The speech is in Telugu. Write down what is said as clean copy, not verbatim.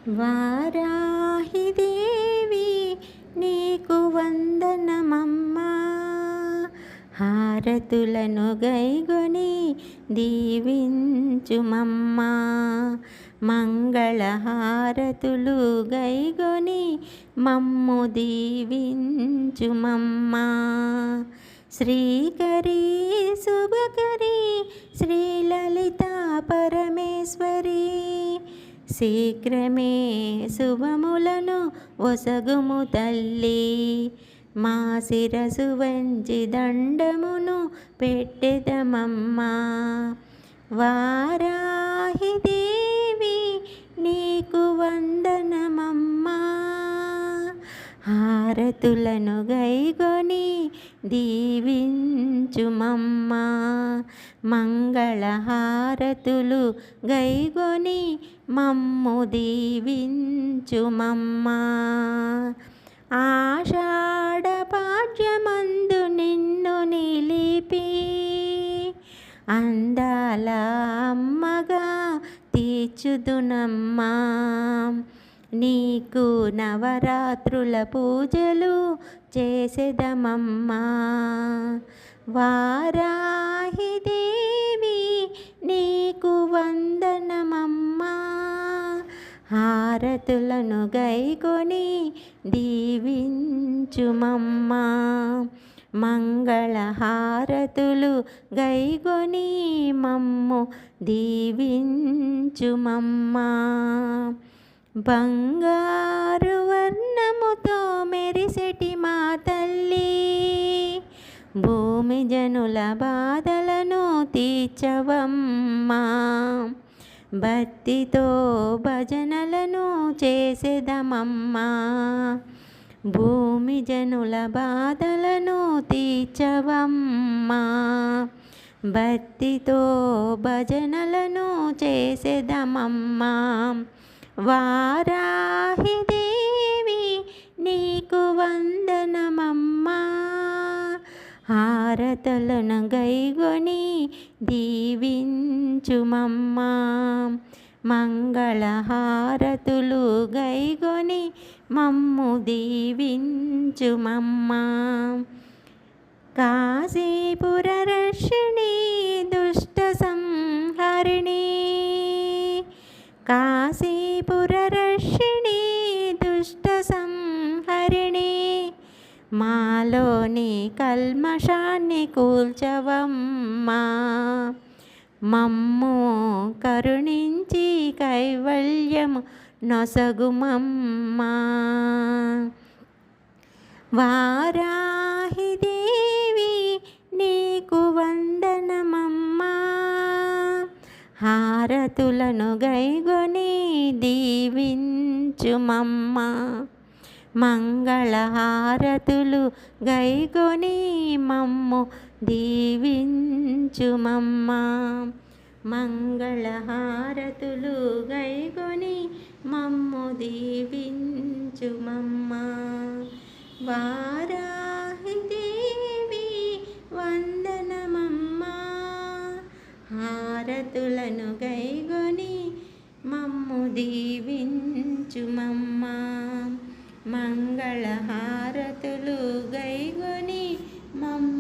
వారాహిదేవి నీకు వందనమమ్మా, హారతులను గైగొని దీవించుమమ్మా. మంగళహారతులు గైగొని మమ్ము దీవించుమమ్మా. శ్రీకరీ శుభకరీ శ్రీలలితా పరమేశ్వరీ, శీఘ్రమే శుభములను ఒసగుము తల్లి. మా శిరసు వంచి దండమును పెట్టెదమమ్మా. వారాహిదేవి నీకు వందనమమ్మా, హారతులను గైగొని దీవించుమమ్మా. మంగళహారతులు గైగొని మమ్ము దీవించుమమ్మా. ఆషాఢ పాడ్యమందు నిన్ను నిలిపి అందాల అమ్మగా తీర్చుదునమ్మా. నీకు నవరాత్రుల పూజలు చేసెదమమ్మా. వారాహిదేవి నీకు వందనమమ్మా, హారతులను గైగొని దీవించుమమ్మా. మంగళహారతులు గైగొని మమ్ము దీవించుమమ్మా. బంగారు వర్ణముతో మెరిసెటి మా తల్లి, భూమి జనుల బాధలను తీర్చవమ్మా. భక్తితో భజనలను చేసెదమమ్మా. భూమి జనుల బాధలను తీర్చవమ్మా. భక్తితో భజనలను చేసెదమమ్మా. వారాహిదేవి నీకు వందనమమ్మా, హారతులను గైగొని దీవించుమమ్మా. మంగళహారతులు గైగొని మమ్ము దీవించుమమ్మా. కాశీపుర రక్షిణి దుష్ట సంహరిణి, కాశీపుర రక్షిణి దుష్ట సంహరిణి, మాలోని కల్మషాన్ని కూల్చవమ్మా. మమ్ము కరుణించి కైవల్యము నొసగుమమ్మా. వారాహిదేవి నీకు వందనమమ్మా, హారతులను గైగొని దీవించుమమ్మా. మంగళహారతులు గైగొని మమ్ము దీవించుమమ్మా. మంగళహారతులు గైగొని మమ్ము దీవించుమమ్మా. వారాహిదేవి వందనమమ్మా, హారతులను గైగొని మమ్ము దీవించుమమ్మా. మంగళహారతులు గైగొని మమ్ము